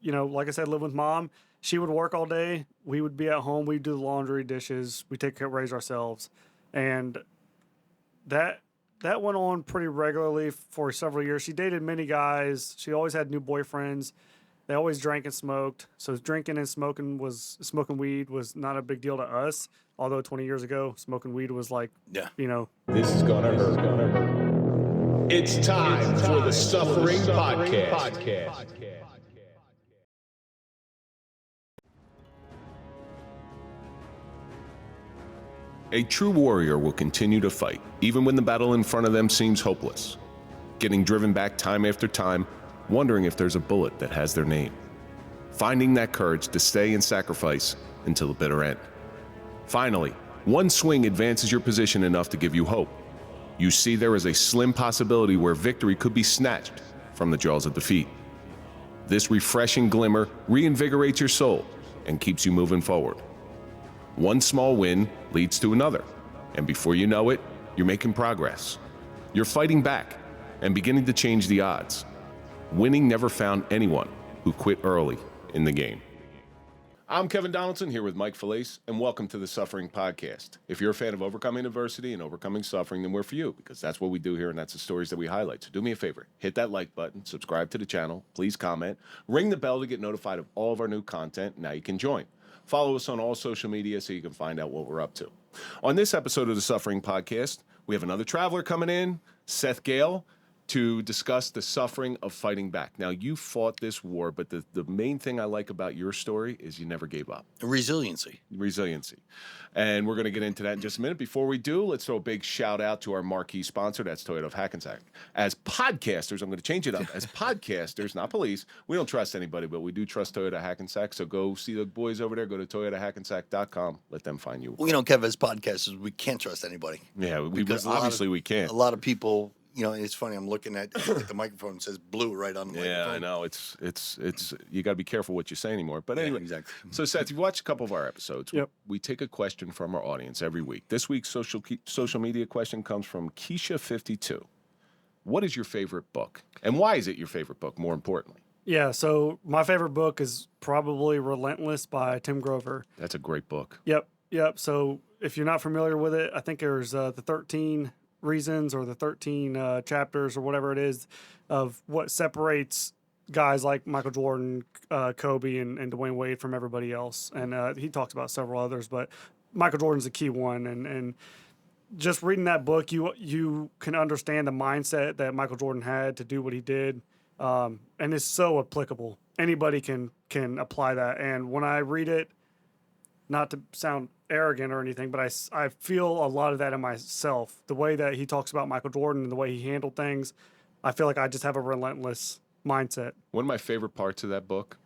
like I said, live with mom. She would work all day. We would be at home. We'd do the laundry, dishes. We take care, raise ourselves, and that that went on pretty regularly for several years. She dated many guys. She always had new boyfriends. They always drank and smoked. So drinking and smoking weed was not a big deal to us. Although 20 years ago, smoking weed was like, This is gonna hurt. It's time for the Suffering Podcast. A true warrior will continue to fight, even when the battle in front of them seems hopeless. Getting driven back time after time, wondering if there's a bullet that has their name. Finding that courage to stay and sacrifice until the bitter end. Finally, one swing advances your position enough to give you hope. You see there is a slim possibility where victory could be snatched from the jaws of defeat. This refreshing glimmer reinvigorates your soul and keeps you moving forward. One small win leads to another, and before you know it, you're making progress. You're fighting back and beginning to change the odds. Winning never found anyone who quit early in the game. I'm Kevin Donaldson here with Mike Failace, and welcome to the Suffering Podcast. If you're a fan of overcoming adversity and overcoming suffering, then we're for you, because that's what we do here, and that's the stories that we highlight. So do me a favor, hit that like button, subscribe to the channel, please comment, ring the bell to get notified of all of our new content. Now you can join. Follow us on all social media so you can find out what we're up to. On this episode of the Suffering Podcast, we have another traveler coming in, Seth Gehle, to discuss the suffering of fighting back. Now, you fought this war, but the main thing I like about your story is you never gave up. Resiliency. And we're going to get into that in just a minute. Before we do, let's throw a big shout out to our marquee sponsor. That's Toyota of Hackensack. As podcasters, I'm going to change it up. As podcasters, not police, we don't trust anybody, but we do trust Toyota Hackensack. So go see the boys over there. Go to toyotahackensack.com. Let them find you. Well, Kev, as podcasters, we can't trust anybody. Yeah, we can't. A lot of people... it's funny. I'm looking at the microphone. It says blue right on the microphone. Yeah, I know. It's you got to be careful what you say anymore. But anyway, exactly. So Seth, you've watched a couple of our episodes. Yep. We take a question from our audience every week. This week's social media question comes from Keisha52. What is your favorite book, and why is it your favorite book? More importantly. Yeah, so my favorite book is probably Relentless by Tim Grover. That's a great book. Yep. So if you're not familiar with it, I think there's the 13 reasons or the 13 chapters or whatever it is of what separates guys like Michael Jordan, Kobe, and Dwayne Wade from everybody else. And he talks about several others, but Michael Jordan's a key one. And just reading that book, you can understand the mindset that Michael Jordan had to do what he did. And it's so applicable. Anybody can apply that. And when I read it, not to sound arrogant or anything, but I feel a lot of that in myself. The way that he talks about Michael Jordan and the way he handled things, I feel like I just have a relentless mindset. One of my favorite parts of that book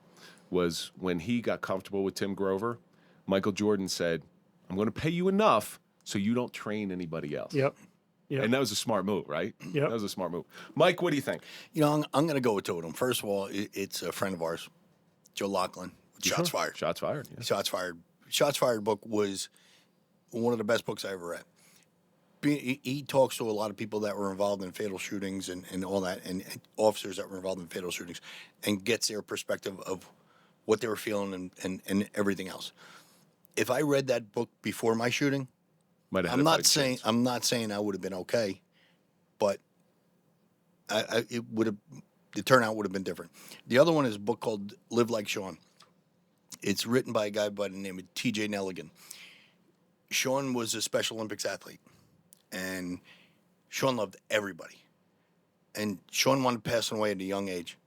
was when he got comfortable with Tim Grover, Michael Jordan said, I'm going to pay you enough so you don't train anybody else. Yep. And that was a smart move, right? Yep. That was a smart move. Mike, what do you think? I'm going to go with Totem. First of all, it's a friend of ours, Joe Lachlan, with Shots Fired. Shots Fired, yeah. Shots Fired. Shots Fired book was one of the best books I ever read. He talks to a lot of people that were involved in fatal shootings and all that, and officers that were involved in fatal shootings, and gets their perspective of what they were feeling and everything else. If I read that book before my shooting, I'm not saying I would have been okay, but the turnout would have been different. The other one is a book called Live Like Sean. It's written by a guy by the name of T.J. Nelligan. Sean was a Special Olympics athlete, and Sean loved everybody. And Sean wanted to pass away at a young age.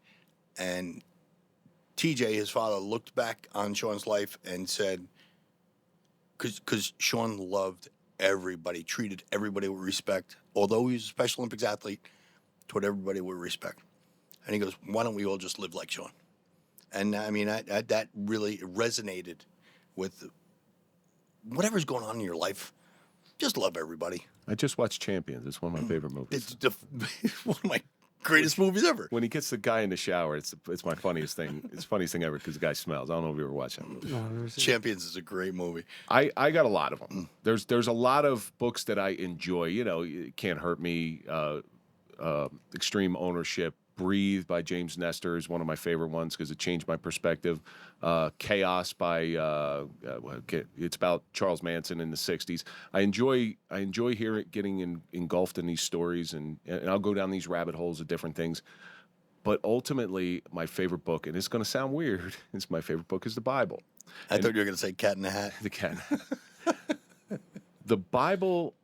And T.J., his father, looked back on Sean's life and said, because Sean loved everybody, treated everybody with respect. Although he was a Special Olympics athlete, taught everybody with respect. And he goes, why don't we all just live like Sean? And I mean, that really resonated with whatever's going on in your life. Just love everybody. I just watched Champions. It's one of my favorite movies. It's one of my greatest movies ever. When he gets the guy in the shower, it's my funniest thing. It's the funniest thing ever because the guy smells. I don't know if you ever watched that movie. No, Champions is a great movie. I got a lot of them. There's a lot of books that I enjoy. It Can't Hurt Me, Extreme Ownership, Breathe by James Nestor is one of my favorite ones because it changed my perspective. Chaos by it's about Charles Manson in the '60s. I enjoy getting engulfed in these stories, and I'll go down these rabbit holes of different things. But ultimately, my favorite book, and it's going to sound weird, my favorite book is the Bible. I thought you were going to say Cat in the Hat. The Cat in the Hat. The Bible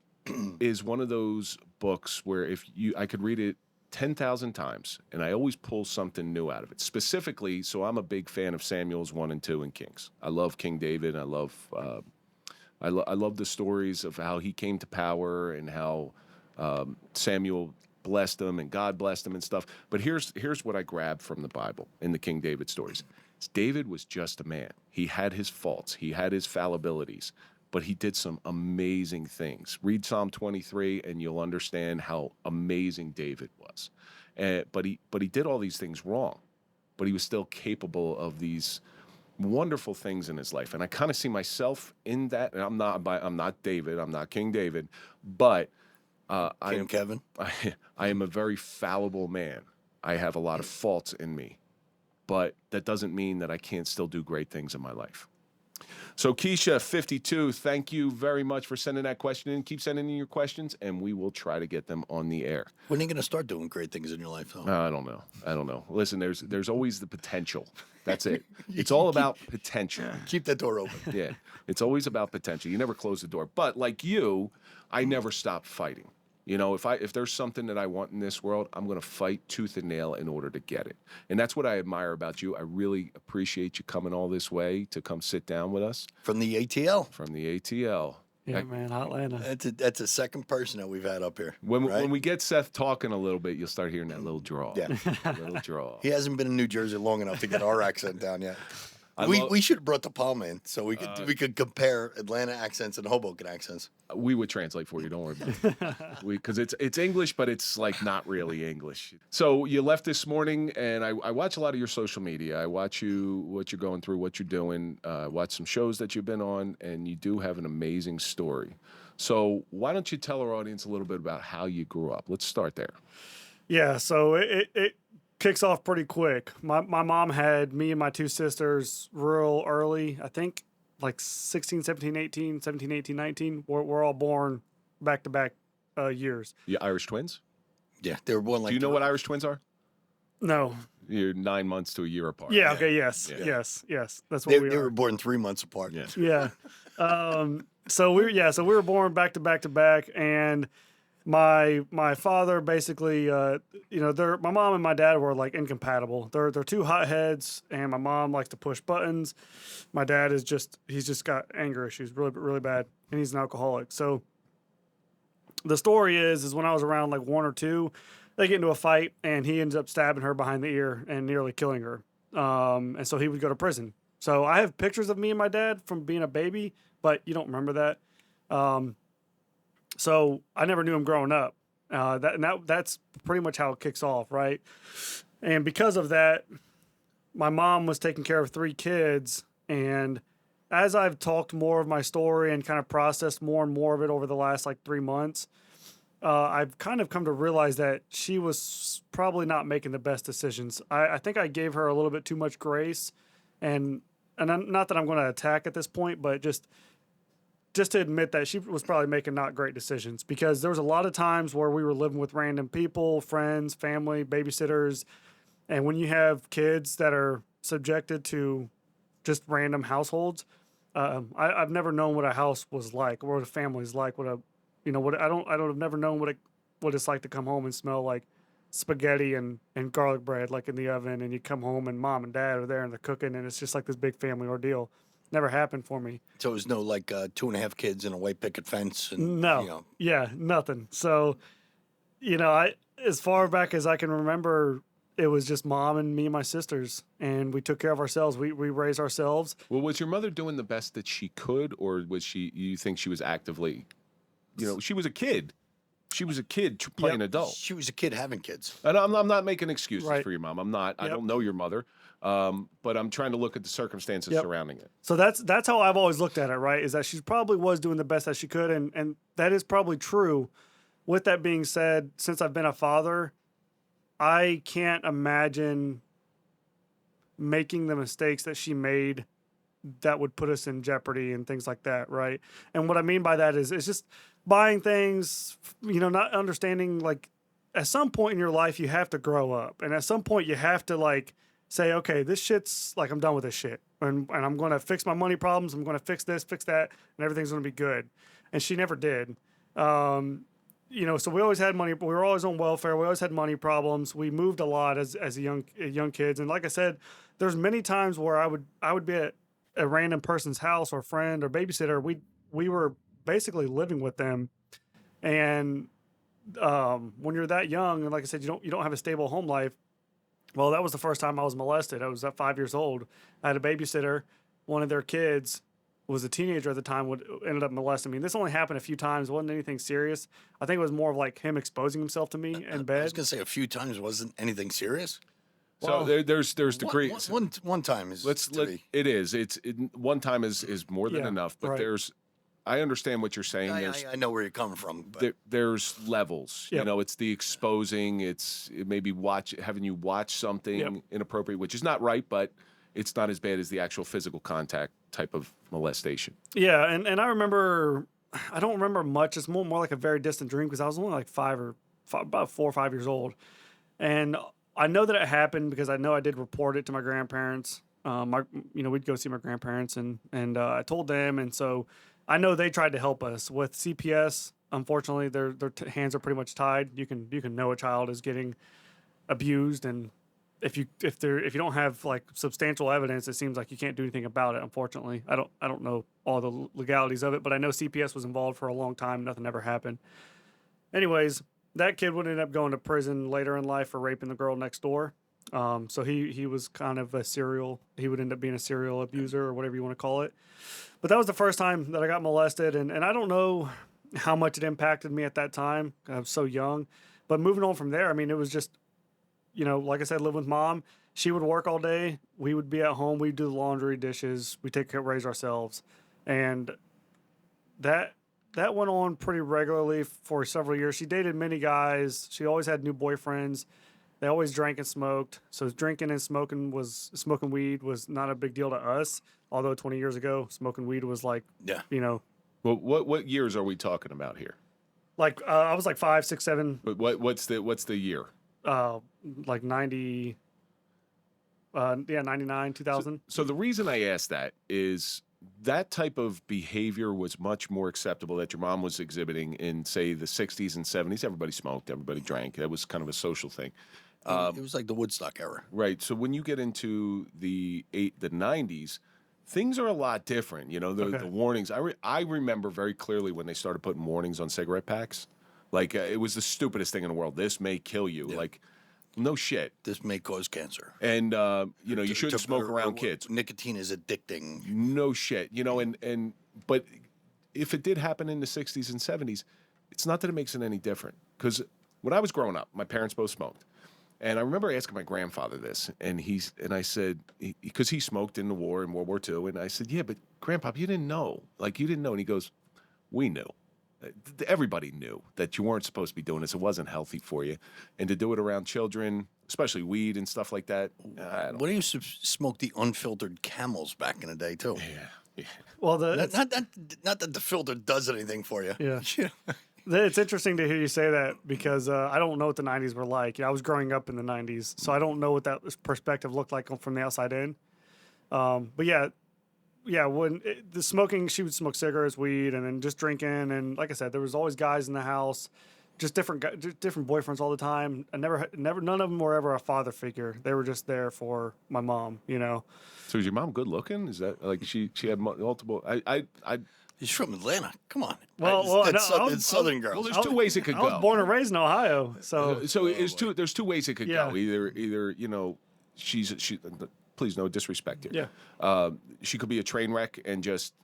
is one of those books where I could read it 10,000 times, and I always pull something new out of it. Specifically, so I'm a big fan of Samuel's 1 and 2 and Kings. I love King David. I love the stories of how he came to power and how Samuel blessed him and God blessed him and stuff. But here's what I grabbed from the Bible in the King David stories. David was just a man. He had his faults. He had his fallibilities. But he did some amazing things. Read Psalm 23, and you'll understand how amazing David was. But he did all these things wrong, but he was still capable of these wonderful things in his life. And I kind of see myself in that. And I'm not David. I'm not King David, but Kevin. I am a very fallible man. I have a lot of faults in me, but that doesn't mean that I can't still do great things in my life. So Keisha, 52, thank you very much for sending that question in. Keep sending in your questions, and we will try to get them on the air. When are you going to start doing great things in your life, though? I don't know. Listen, there's always the potential. That's it. It's all about potential. Keep that door open. Yeah, it's always about potential. You never close the door. But like you, I never stop fighting. You know, if there's something that I want in this world, I'm going to fight tooth and nail in order to get it. And that's what I admire about you. I really appreciate you coming all this way to come sit down with us. From the ATL. From the ATL. Yeah, man, Hotlanta. That's a second person that we've had up here. When we get Seth talking a little bit, you'll start hearing that little drawl. Yeah. Little drawl. He hasn't been in New Jersey long enough to get our accent down yet. We should have brought the Palm in so we could compare Atlanta accents and Hoboken accents. We would translate for you. Don't worry about it. Because it's English, but it's like not really English. So you left this morning, and I watch a lot of your social media. I watch what you're going through, what you're doing. Watch some shows that you've been on, and you do have an amazing story. So why don't you tell our audience a little bit about how you grew up? Let's start there. Yeah, so it kicks off pretty quick. My mom had me and my two sisters real early. I think like 16, 17, 18, 17, 18, 19. We're all born back-to-back years. You Irish twins? Yeah, they were born like... Do you know what Irish twins are? No. You're 9 months to a year apart. Yeah, okay, yes. That's what we are. They were born 3 months apart. Yeah. So we were born back-to-back, and my father basically, my mom and my dad were like incompatible. They're two hotheads, and my mom likes to push buttons. My dad he's just got anger issues, really, really bad, and he's an alcoholic. So the story is when I was around like 1 or 2, they get into a fight, and he ends up stabbing her behind the ear and nearly killing her. And so he would go to prison. So I have pictures of me and my dad from being a baby, but you don't remember that. So I never knew him growing up. That's pretty much how it kicks off, right? And because of that, my mom was taking care of 3 kids. And as I've talked more of my story and kind of processed more and more of it over the last like 3 months, I've kind of come to realize that she was probably not making the best decisions. I think I gave her a little bit too much grace, and not that I'm going to attack at this point, but just to admit that she was probably making not great decisions, because there was a lot of times where we were living with random people, friends, family, babysitters, and when you have kids that are subjected to just random households, I've never known what a house was like, or what a family's like, I've never known what it's like to come home and smell like spaghetti and garlic bread like in the oven, and you come home and mom and dad are there and they're cooking, and it's just like this big family ordeal. Never happened for me. So it was no like 2.5 kids in a white picket fence? And, no. Yeah, nothing. So, as far back as I can remember, it was just mom and me and my sisters, and we took care of ourselves. We raised ourselves. Well, was your mother doing the best that she could, or you think she was actively, she was a kid. She was a kid playing adult. She was a kid having kids. And I'm not making excuses right. for your mom. I'm not. Yep. I don't know your mother. But I'm trying to look at the circumstances surrounding it. So that's how I've always looked at it, right? Is that she probably was doing the best that she could, and that is probably true. With that being said, since I've been a father, I can't imagine making the mistakes that she made that would put us in jeopardy and things like that, right? And what I mean by that is it's just buying things, not understanding, like, at some point in your life you have to grow up, and at some point you have to, like, say, okay, this shit's, like, I'm done with this shit, and I'm going to fix my money problems, I'm going to fix this, fix that, and everything's going to be good. And she never did. So we always had money, but we were always on welfare. We always had money problems. We moved a lot as young kids, and like I said, there's many times where I would be at a random person's house or friend or babysitter. We were basically living with them, and when you're that young, and like I said, you don't have a stable home life. Well, that was the first time I was molested. I was at 5 years old. I had a babysitter. One of their kids was a teenager at the time, ended up molesting me. This only happened a few times. It wasn't anything serious. I think it was more of like him exposing himself to me in bed. I was going to say a few times wasn't anything serious. So there's degrees. One time is it is. One time is more than enough. But right. I understand what you're saying. I know where you're coming from. But. There's levels. Yep. It's the exposing. It maybe having you watch something inappropriate, which is not right, but it's not as bad as the actual physical contact type of molestation. Yeah, and I remember, I don't remember much. It's more like a very distant dream because I was only like about 4 or 5 years old, and I know that it happened because I know I did report it to my grandparents. We'd go see my grandparents, and I told them, and so I know they tried to help us with CPS. Unfortunately, their hands are pretty much tied. You can know a child is getting abused, and if you don't have like substantial evidence, it seems like you can't do anything about it. Unfortunately, I don't know all the legalities of it, but I know CPS was involved for a long time. Nothing ever happened. Anyways, that kid would end up going to prison later in life for raping the girl next door. So he was kind of he would end up being a serial abuser or whatever you want to call it. But that was the first time that I got molested, and I don't know how much it impacted me at that time. I was so young. But moving on from there, I mean, it was just, like I said, live with mom. She would work all day. We would be at home. We'd do the laundry, dishes. We raise ourselves. And that went on pretty regularly for several years. She dated many guys. She always had new boyfriends. They always drank and smoked. So drinking and smoking weed was not a big deal to us. Although 20 years ago, smoking weed was like, Well, what years are we talking about here? Like I was like 5, 6, 7. But what's the year? Like 90. 99, 2000. So the reason I asked that is that type of behavior was much more acceptable that your mom was exhibiting in, say, the 60s and 70s. Everybody smoked, everybody drank. That was kind of a social thing. It was like the Woodstock era. Right. So when you get into the 90s, things are a lot different. The warnings. I remember very clearly when they started putting warnings on cigarette packs. Like, it was the stupidest thing in the world. This may kill you. Yeah. Like, no shit. This may cause cancer. And, you shouldn't smoke around kids. Nicotine is addicting. No shit. But if it did happen in the 60s and 70s, it's not that it makes it any different. Because when I was growing up, my parents both smoked. And I remember asking my grandfather this, and I said, because he smoked in the war, in World War II, and I said, yeah, but Grandpa, you didn't know. Like, you didn't know. And he goes, we knew. Everybody knew that you weren't supposed to be doing this. It wasn't healthy for you. And to do it around children, especially weed and stuff like that. What do you smoke the unfiltered Camels back in the day, too? Yeah. Well, not that the filter does anything for you. Yeah. It's interesting to hear you say that because I don't know what the 90s were like. I was growing up in the 90s, so I don't know what that perspective looked like from the outside in. But when the smoking, she would smoke cigarettes, weed, and then just drinking. And like I said, there was always guys in the house, just different boyfriends all the time. I never, none of them were ever a father figure. They were just there for my mom, So is your mom good looking? Is that like she had multiple? She's from Atlanta. Come on. It's Southern girl. Well, there's two ways it could go. I was born and raised in Ohio, so there's two ways it could go. Either she's please no disrespect here. Yeah. She could be a train wreck and just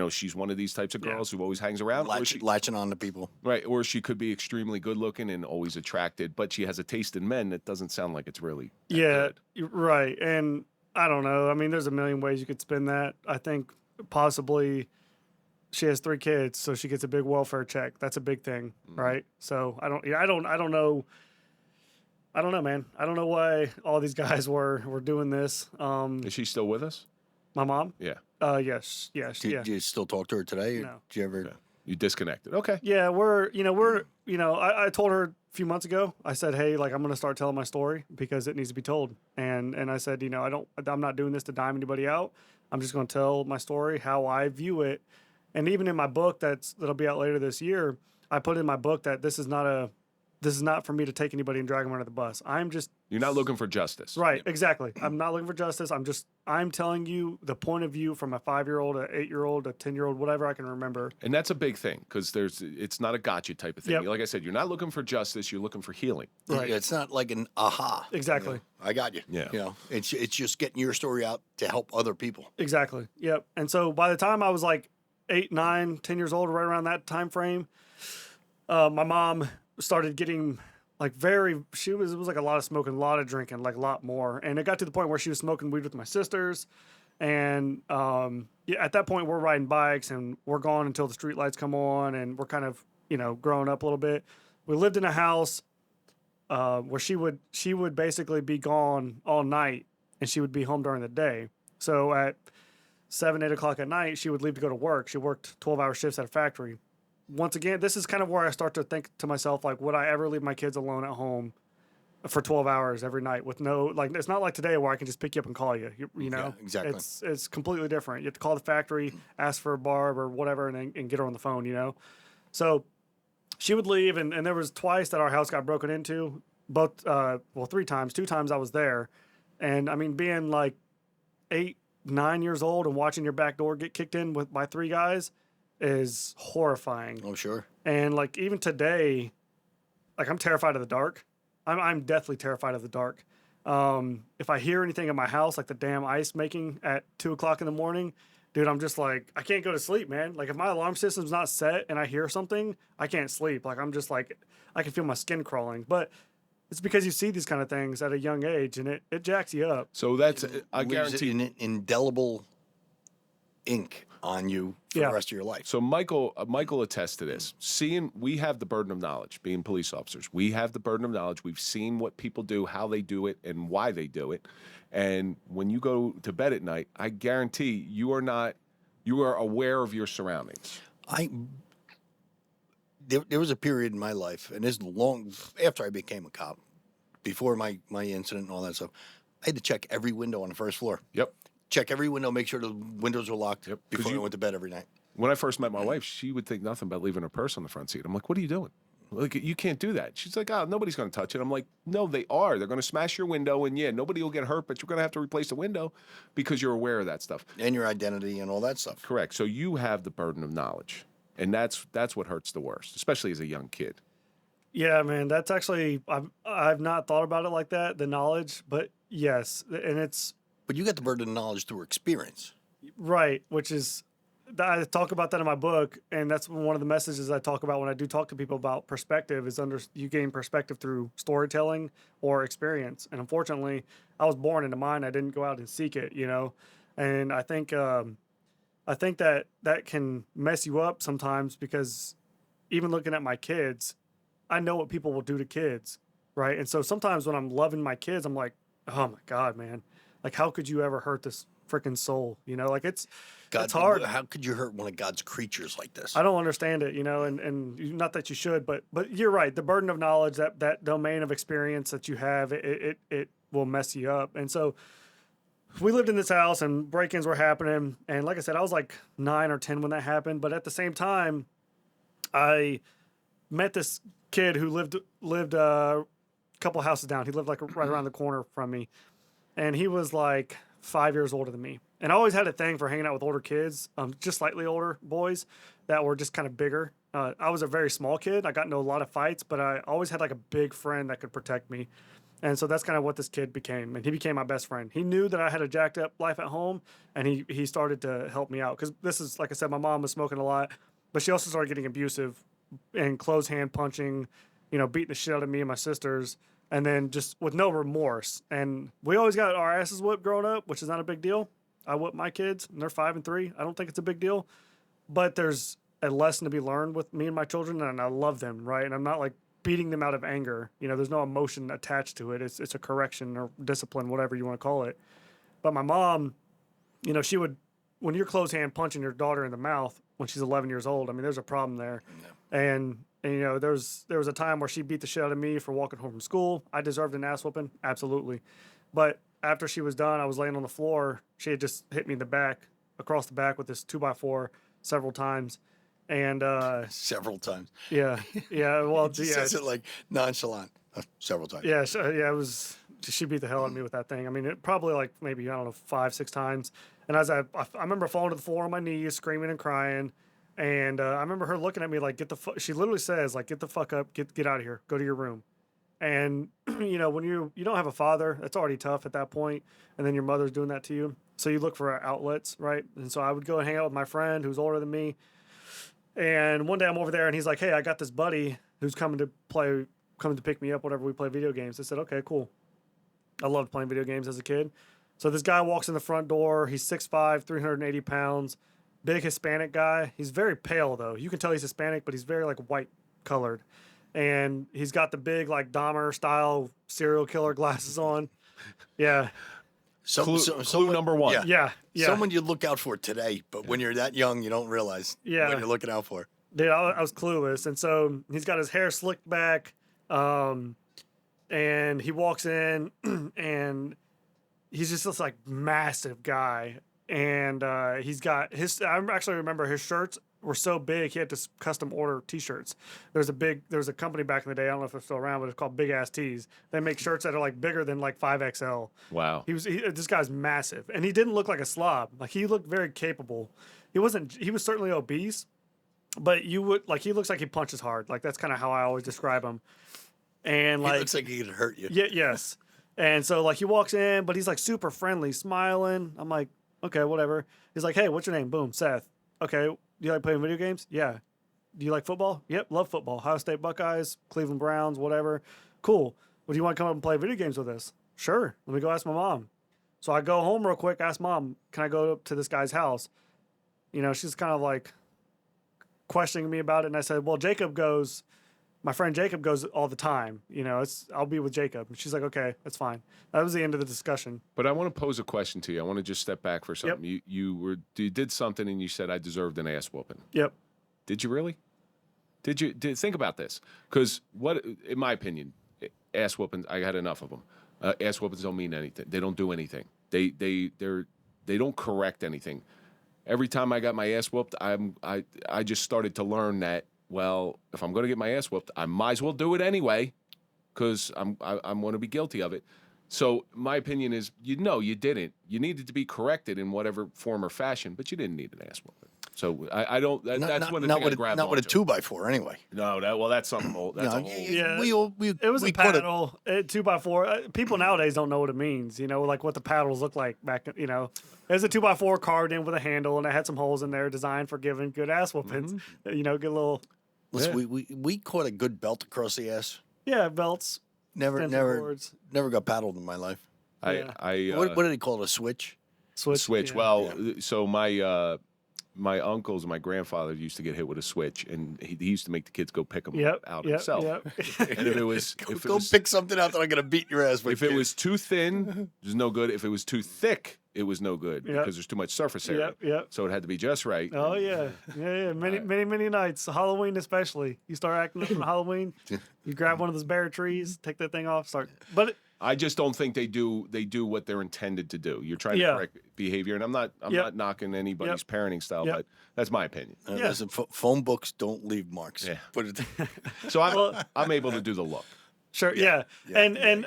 she's one of these types of girls who always hangs around, latching on to people. Right. Or she could be extremely good looking and always attracted, but she has a taste in men that doesn't sound like it's really good. Right. And I don't know. I mean, there's a million ways you could spin that. I think possibly she has 3 kids, so she gets a big welfare check. That's a big thing, right? So I don't know. I don't know, man. I don't know why all these guys were doing this. Is she still with us? My mom? Yeah. Yes. Do you still talk to her today? No. Did you ever? Okay. You disconnected. Okay. Yeah, I told her a few months ago, I said, hey, like, I'm going to start telling my story because it needs to be told. And I said, I'm not doing this to dime anybody out. I'm just going to tell my story, how I view it. And even in my book that'll be out later this year, I put in my book that this is not for me to take anybody and drag them under the bus. You're not looking for justice. Right, exactly. I'm not looking for justice. I'm telling you the point of view from a 5-year-old, a 8-year-old, a 10-year-old, whatever I can remember. And that's a big thing because it's not a gotcha type of thing. Yep. Like I said, you're not looking for justice. You're looking for healing. Right. It's not like an aha. Exactly. I got you. Yeah. It's just getting your story out to help other people. Exactly. Yep. And so by the time I was like 8, 9, 10 years old, right around that time frame, my mom started getting like it was like a lot of smoking, a lot of drinking, like a lot more. And it got to the point where she was smoking weed with my sisters. And at that point we're riding bikes and we're gone until the street lights come on and we're kind of, growing up a little bit. We lived in a house where she would basically be gone all night and she would be home during the day. So at 7, 8 o'clock at night, she would leave to go to work. She worked 12-hour shifts at a factory. Once again, this is kind of where I start to think to myself, like, would I ever leave my kids alone at home for 12 hours every night with no, like, it's not like today where I can just pick you up and call you, you know? Yeah, exactly. It's completely different. You have to call the factory, ask for a Barb or whatever, and get her on the phone, So she would leave, and there was twice that our house got broken into, both, 3 times. 2 times I was there. And, I mean, being, like, 8, 9 years old and watching your back door get kicked in by 3 guys is horrifying. Oh, sure. And like even today, like I'm terrified of the dark. I'm deathly terrified of the dark. If I hear anything in my house, like the damn ice making at 2 o'clock in the morning, dude, I'm just like, I can't go to sleep, man. Like if my alarm system's not set and I hear something, I can't sleep. Like I'm just like, I can feel my skin crawling. But it's because you see these kind of things at a young age and it jacks you up. So that's, I Leaves guarantee. an indelible ink on you for the rest of your life. So Michael attests to this. We have the burden of knowledge, being police officers. We have the burden of knowledge. We've seen what people do, how they do it, and why they do it. And when you go to bed at night, I guarantee you are aware of your surroundings. There was a period in my life, and this is long after I became a cop, before my incident and all that stuff, I had to check every window on the first floor. Yep. Check every window, make sure the windows were locked before I went to bed every night. When I first met my wife, she would think nothing about leaving her purse on the front seat. I'm like, what are you doing? Like, you can't do that. She's like, oh, nobody's going to touch it. I'm like, no, they are. They're going to smash your window, and yeah, nobody will get hurt, but you're going to have to replace the window because you're aware of that stuff. And your identity and all that stuff. Correct. So you have the burden of knowledge, and that's what hurts the worst, especially as a young kid. Yeah, man, that's actually, I've not thought about it like that, the knowledge, but yes, and it's... But you get the burden of knowledge through experience. Right, which is, I talk about that in my book, and that's one of the messages I talk about when I do talk to people about perspective is you gain perspective through storytelling or experience. And unfortunately, I was born into mine. I didn't go out and seek it, And I think that can mess you up sometimes because even looking at my kids, I know what people will do to kids, right? And so sometimes when I'm loving my kids, I'm like, oh my God, man. Like, how could you ever hurt this freaking soul? Like it's hard. How could you hurt one of God's creatures like this? I don't understand it, and not that you should, but you're right. The burden of knowledge, that domain of experience that you have, it will mess you up. And so we lived in this house and break-ins were happening. And like I said, I was like 9 or 10 when that happened. But at the same time, I met this kid who lived a couple houses down. He lived like right around the corner from me. And he was like 5 years older than me. And I always had a thing for hanging out with older kids, just slightly older boys that were just kind of bigger. I was a very small kid. I got into a lot of fights, but I always had like a big friend that could protect me. And so that's kind of what this kid became. And he became my best friend. He knew that I had a jacked up life at home, and he started to help me out. Because this is, like I said, my mom was smoking a lot, but she also started getting abusive and close hand punching, beating the shit out of me and my sisters. And then just with no remorse. And we always got our asses whipped growing up, which is not a big deal. I whip my kids, and they're 5 and 3. I don't think it's a big deal. But there's a lesson to be learned with me and my children, and I love them, right? And I'm not like beating them out of anger. You know, there's no emotion attached to it. It's a correction or discipline, whatever you want to call it. But my mom, you know, she would, when you're close hand punching your daughter in the mouth when she's 11 years old, I mean, there's a problem there. Yeah. And you know, there was a time where she beat the shit out of me for walking home from school. I deserved an ass whooping, absolutely. But after she was done, I was laying on the floor. She had just hit me in the back, across the back with this 2x4 several times. And several times. Yeah. Well, She yeah. says it like nonchalant. Several times. Yeah, yeah, it was. She beat the hell out of me with that thing. I mean, it probably like maybe, I don't know, 5-6 times. And as I remember falling to the floor on my knees, screaming and crying. And I remember her looking at me like, she literally says, like, get the fuck up, get out of here, go to your room. And, you know, when you don't have a father, that's already tough at that point. And then your mother's doing that to you. So you look for outlets, right? And so I would go and hang out with my friend who's older than me. And one day I'm over there and he's like, hey, I got this buddy who's coming to pick me up whenever we play video games. I said, okay, cool. I loved playing video games as a kid. So this guy walks in the front door. He's 6'5", 380 pounds, big Hispanic guy. He's very pale, though. You can tell he's Hispanic, but he's very, like, white-colored. And he's got the big, like, Dahmer-style serial killer glasses on. Yeah. Clue number one. Yeah. Someone you look out for today, but when you're that young, you don't realize what you're looking out for. Dude, I was clueless. And so he's got his hair slicked back, and he walks in, and he's just this, like, massive guy. And he's got I actually remember his shirts were so big, he had to custom order T-shirts. There's a company back in the day, I don't know if they're still around, but it's called Big Ass Tees. They make shirts that are, like, bigger than, like, 5XL. Wow. This guy's massive. And he didn't look like a slob. Like, he looked very capable. He was certainly obese, but he looks like he punches hard. Like, that's kind of how I always describe him. And, like, he looks like he could hurt you. Yeah, yes. And so, like, he walks in, but he's, like, super friendly, smiling. I'm like, okay, whatever. He's like, hey, what's your name? Boom, Seth. Okay, do you like playing video games? Yeah. Do you like football? Yep, love football. Ohio State Buckeyes, Cleveland Browns, whatever. Cool. Well, do you want to come up and play video games with us? Sure. Let me go ask my mom. So I go home real quick, ask mom, can I go up to this guy's house? You know, she's kind of, like, questioning me about it. And I said, well, my friend Jacob goes all the time. You know, I'll be with Jacob. And she's like, okay, that's fine. That was the end of the discussion. But I want to pose a question to you. I want to just step back for something. Yep. You did something and you said I deserved an ass whooping. Yep. Did you really? Think about this? Because in my opinion, ass whoopings, I had enough of them. Ass whoopings don't mean anything. They don't do anything. They don't correct anything. Every time I got my ass whooped, I just started to learn that, well, if I'm going to get my ass whooped, I might as well do it anyway, because I'm going to be guilty of it. So my opinion is, you didn't. You needed to be corrected in whatever form or fashion, but you didn't need an ass whooping. So I don't. That's what I grabbed not with a onto. 2x4 anyway. No, that's something old. That's a whole. Yeah, it was a paddle, 2x4. People nowadays don't know what it means. You know, like what the paddles look like back. You know, there's a 2x4 carved in with a handle, and it had some holes in there designed for giving good ass whoopings. Mm-hmm. You know, get a little. Listen, we caught a good belt across the ass. Yeah, belts. Never got paddled in my life. What do they call it? A switch? Switch. Yeah. Well, so my uncles and my grandfather used to get hit with a switch, and he used to make the kids go pick them out himself. Yep. And if it was pick something out that I'm going to beat your ass with. If it was too thin, it was no good. If it was too thick, it was no good because there's too much surface area. Yep. So it had to be just right. Oh yeah. Many nights. Halloween especially. You start acting up on Halloween. You grab one of those bare trees, take that thing off, start. But I just don't think they do what they're intended to do. You're trying to correct behavior, and I'm not knocking anybody's parenting style, but that's my opinion. Listen, phone books don't leave marks. Yeah. Put it. So I'm able to do the look. Sure. Yeah. And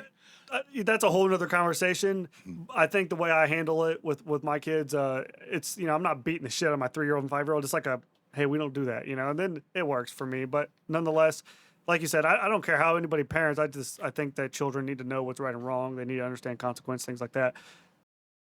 that's a whole other conversation. I think the way I handle it with my kids, it's, you know, I'm not beating the shit out of my 3-year-old and 5-year-old. It's like hey, we don't do that, you know, and then it works for me. But nonetheless, like you said, I don't care how anybody parents. I think that children need to know what's right and wrong. They need to understand consequence, things like that.